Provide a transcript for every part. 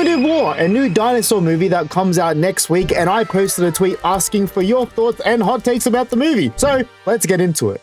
Primitive War, a new dinosaur movie that comes out next week, and I posted a tweet asking for your thoughts and hot takes about the movie. So let's get into it.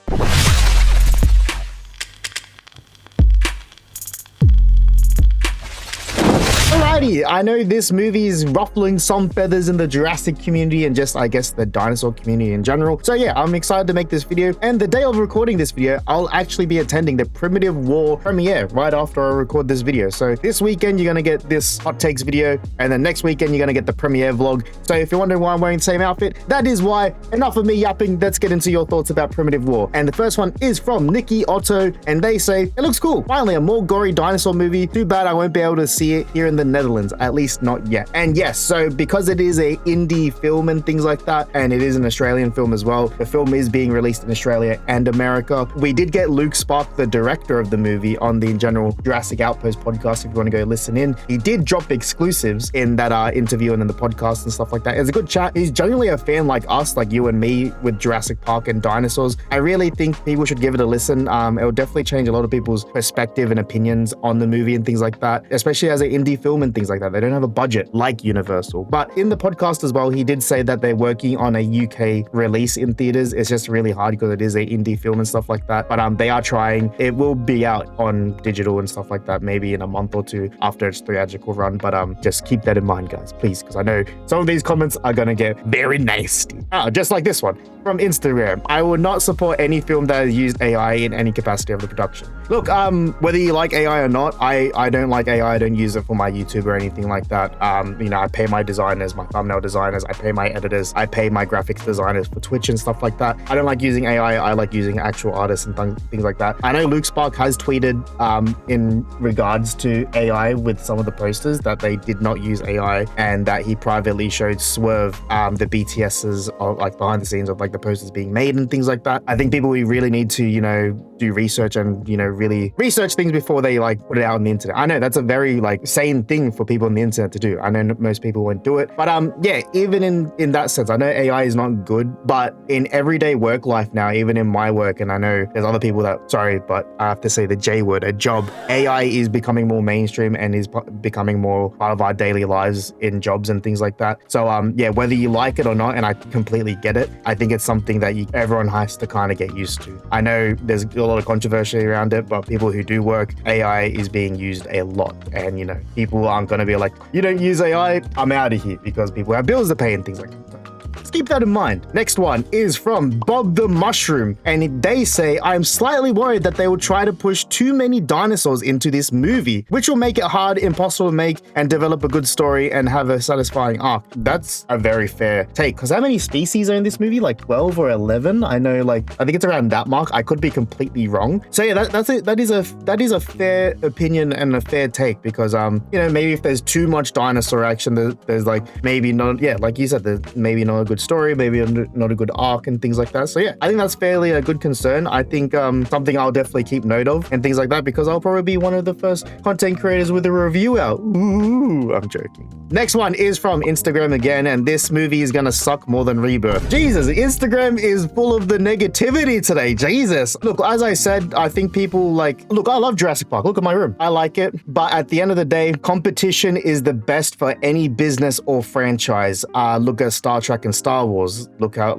Alrighty, I know this movie is ruffling some feathers in the Jurassic community and just, I guess, the dinosaur community in general. So yeah, I'm excited to make this video. And the day of recording this video, I'll actually be attending the Primitive War premiere right after I record this video. So this weekend, you're going to get this hot takes video. And then next weekend, you're going to get the premiere vlog. So if you're wondering why I'm wearing the same outfit, that is why. Enough of me yapping. Let's get into your thoughts about Primitive War. And the first one is from Nikki Otto. And they say, it looks cool. Finally, a more gory dinosaur movie. Too bad I won't be able to see it here in the Netherlands, at least not yet. And yes, so because it is a indie film and things like that, and it is an Australian film as well, the film is being released in Australia and America. We did get Luke Spark, the director of the movie, on the general Jurassic Outpost podcast. If you want to go listen in, he did drop exclusives in that interview and in the podcast and stuff like that. It's a good chat. He's genuinely a fan like us, like you and me, with Jurassic Park and dinosaurs. I really think people should give it a listen. It'll definitely change a lot of people's perspective and opinions on the movie and things like that, especially as an indie film and things like that. They don't have a budget like Universal. But in the podcast as well, he did say that they're working on a UK release in theaters. It's just really hard because it is an indie film and stuff like that. But they are trying. It will be out on digital and stuff like that, maybe in a month or two after its theatrical run. But just keep that in mind, guys, please, because I know some of these comments are gonna get very nasty. Just like this one from Instagram. I would not support any film that has used AI in any capacity of the production. Look, whether you like AI or not, I don't like AI. I don't use it for my YouTube or anything like that. I pay my designers, my thumbnail designers, I pay my editors, I pay my graphics designers for Twitch and stuff like that. I don't like using AI. I like using actual artists and things like that. I know Luke Spark has tweeted in regards to AI with some of the posters that they did not use AI, and that he privately showed Swerve the BTSs of like behind the scenes of like the posters being made and things like that. I think people really need to, do research and, really research things before they like put it out on the internet. I know that's a very like sane thing for people on the internet to do. I know most people won't do it, but yeah, even in that sense, I know AI is not good, but in everyday work life now, even in my work, and I know there's other people that, sorry, but I have to say the J word, a job, AI is becoming more mainstream and is becoming more part of our daily lives in jobs and things like that. So yeah, whether you like it or not, and I completely get it, I think it's something that everyone has to kind of get used to. I know there's a lot of controversy around it, but people who do work, AI is being used a lot, and people aren't going to be like, you don't use AI, I'm out of here, because people have bills to pay and things like that. Let's keep that in mind. Next one is from Bob the Mushroom, and they say, I'm slightly worried that they will try to push too many dinosaurs into this movie, which will make it hard, impossible to make and develop a good story and have a satisfying arc. That's a very fair take, because how many species are in this movie? Like 12 or 11? I know, I think it's around that mark. I could be completely wrong. So yeah, that's it. That is a fair opinion and a fair take, because maybe if there's too much dinosaur action, there's maybe not, yeah, like you said, there's maybe not a good story, maybe not a good arc and things like that. So yeah, I think that's fairly a good concern. I think something I'll definitely keep note of and things like that, because I'll probably be one of the first content creators with a review out. Ooh, I'm joking. Next one is from Instagram again, and this movie is gonna suck more than Rebirth. Jesus, Instagram is full of the negativity today. Jesus. Look, as I said, I think people look, I love Jurassic Park. Look at my room. I like it. But at the end of the day, competition is the best for any business or franchise. Look at Star Trek and Star Wars. Look how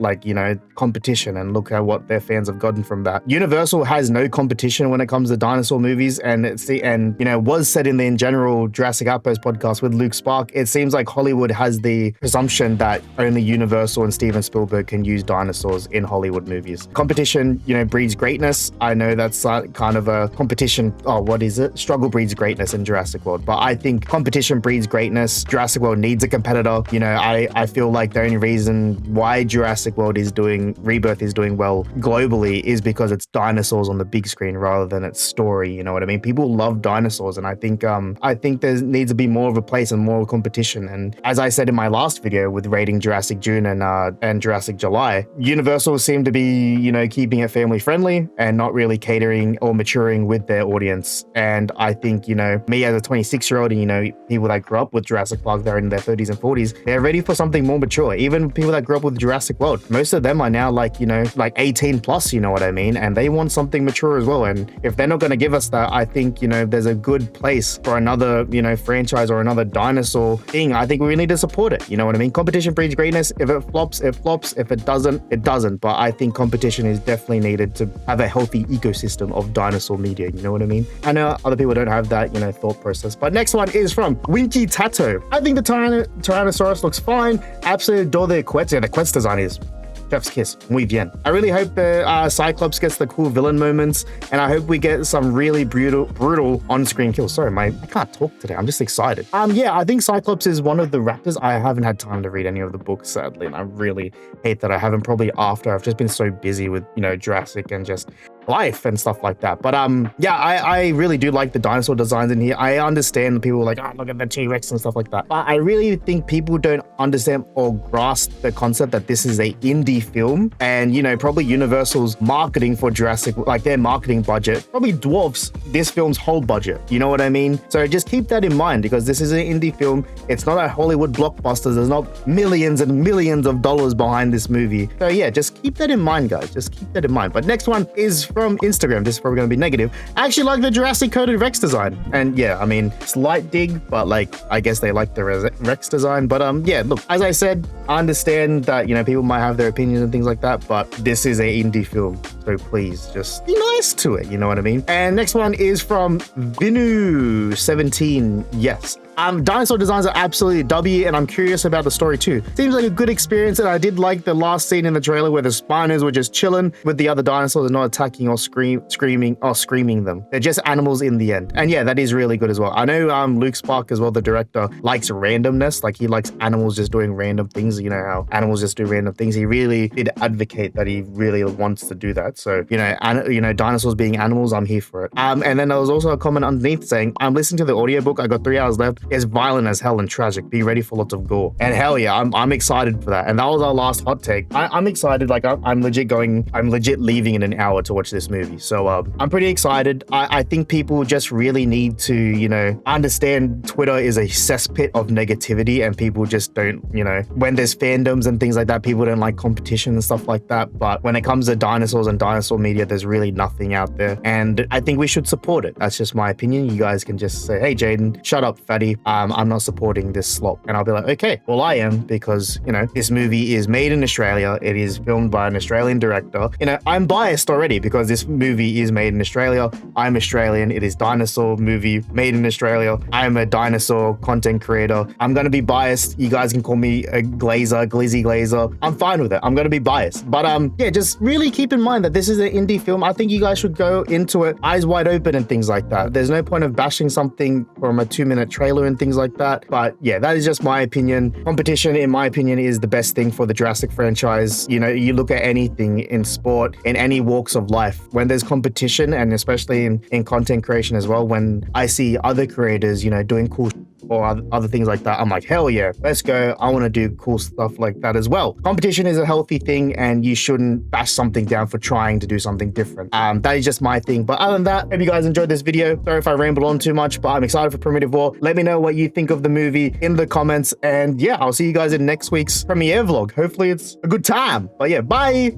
competition, and look at what their fans have gotten from that. Universal has no competition when it comes to dinosaur movies, and was said in general Jurassic Outpost podcast with Luke Spark, it seems like Hollywood has the presumption that only Universal and Steven Spielberg can use dinosaurs in Hollywood movies. Competition, breeds greatness. I know that's kind of a competition. Oh, what is it? Struggle breeds greatness in Jurassic World. But I think competition breeds greatness. Jurassic World needs a competitor. I feel like the only reason why Jurassic World Rebirth is doing well globally is because it's dinosaurs on the big screen rather than its story. You know what I mean? People love dinosaurs, and I think there needs to be more of a place and more competition. And as I said in my last video with rating Jurassic June and Jurassic July, Universal seem to be keeping it family friendly and not really catering or maturing with their audience. And I think me as a 26-year-old, people that grew up with Jurassic Park, they're in their 30s and 40s, they're ready for something more mature. Even people people that grew up with Jurassic World. Most of them are now like, you know, like 18 plus, you know what I mean? And they want something mature as well. And if they're not going to give us that, I think, you know, there's a good place for another, you know, franchise or another dinosaur thing. I think we need to support it. You know what I mean? Competition breeds greatness. If it flops, it flops. If it doesn't, it doesn't. But I think competition is definitely needed to have a healthy ecosystem of dinosaur media. You know what I mean? I know other people don't have that, you know, thought process. But next one is from Winky Tato. I think the Tyrannosaurus looks fine. Absolutely adore the quest. Yeah, the quest design is chef's kiss. Muy bien. I really hope the Cyclops gets the cool villain moments, and I hope we get some really brutal on-screen kills. Sorry, I can't talk today. I'm just excited. Yeah, I think Cyclops is one of the raptors. I haven't had time to read any of the books, sadly, and I really hate that I haven't. Probably after I've just been so busy with, you know, Jurassic and just life and stuff like that. But yeah, I really do like the dinosaur designs in here. I understand people like, oh, look at the T-Rex and stuff like that. But I really think people don't understand or grasp the concept that this is a indie film, and, you know, probably Universal's marketing for Jurassic, like their marketing budget probably dwarfs this film's whole budget. You know what I mean? So just keep that in mind, because this is an indie film. It's not a Hollywood blockbuster. There's not millions and millions of dollars behind this movie. So yeah, just keep that in mind, guys. Just keep that in mind. But next one is from Instagram. This is probably going to be negative. I actually like the Jurassic coded Rex design. And yeah, I mean, slight dig, but like, I guess they like the Rex design. But yeah, look, as I said, I understand that, you know, people might have their opinions and things like that, but this is a indie film. So please just be nice to it. You know what I mean? And next one is from Vinu17. Yes. Dinosaur designs are absolutely W, and I'm curious about the story too. Seems like a good experience, and I did like the last scene in the trailer where the Spinos were just chilling with the other dinosaurs and not attacking or screaming them. They're just animals in the end. And yeah, that is really good as well. I know Luke Spark as well, the director, likes randomness. Like, he likes animals just doing random things. You know how animals just do random things. He really did advocate that he really wants to do that. So, you know, dinosaurs being animals, I'm here for it. And then there was also a comment underneath saying, I'm listening to the audiobook. I got 3 hours left. It's violent as hell and tragic. Be ready for lots of gore. And hell yeah, I'm excited for that. And that was our last hot take. I'm excited. Like, I'm legit leaving in an hour to watch this movie. So I'm pretty excited. I think people just really need to, you know, understand Twitter is a cesspit of negativity, and people just don't, you know, when there's fandoms and things like that, people don't like competition and stuff like that. But when it comes to dinosaurs and dinosaur media, there's really nothing out there. And I think we should support it. That's just my opinion. You guys can just say, hey, Jaden, shut up, fatty. I'm not supporting this slop. And I'll be like, okay, well, I am, because, you know, this movie is made in Australia. It is filmed by an Australian director. You know, I'm biased already because this movie is made in Australia. I'm Australian. It is dinosaur movie made in Australia. I'm a dinosaur content creator. I'm going to be biased. You guys can call me a glizzy glazer. I'm fine with it. I'm going to be biased. But yeah, just really keep in mind that this is an indie film. I think you guys should go into it eyes wide open and things like that. There's no point of bashing something from a 2-minute trailer and things like that. But yeah, that is just my opinion. Competition, in my opinion, is the best thing for the Jurassic franchise. You know, you look at anything in sport, in any walks of life, when there's competition, and especially in content creation as well, when I see other creators, you know, doing cool or other things like that, I'm like, hell yeah, let's go. I want to do cool stuff like that as well. Competition is a healthy thing, and you shouldn't bash something down for trying to do something different. That is just my thing. But other than that, hope you guys enjoyed this video. Sorry if I rambled on too much, but I'm excited for Primitive War. Let me know what you think of the movie in the comments, and yeah, I'll see you guys in next week's premiere vlog. Hopefully it's a good time. But yeah, bye.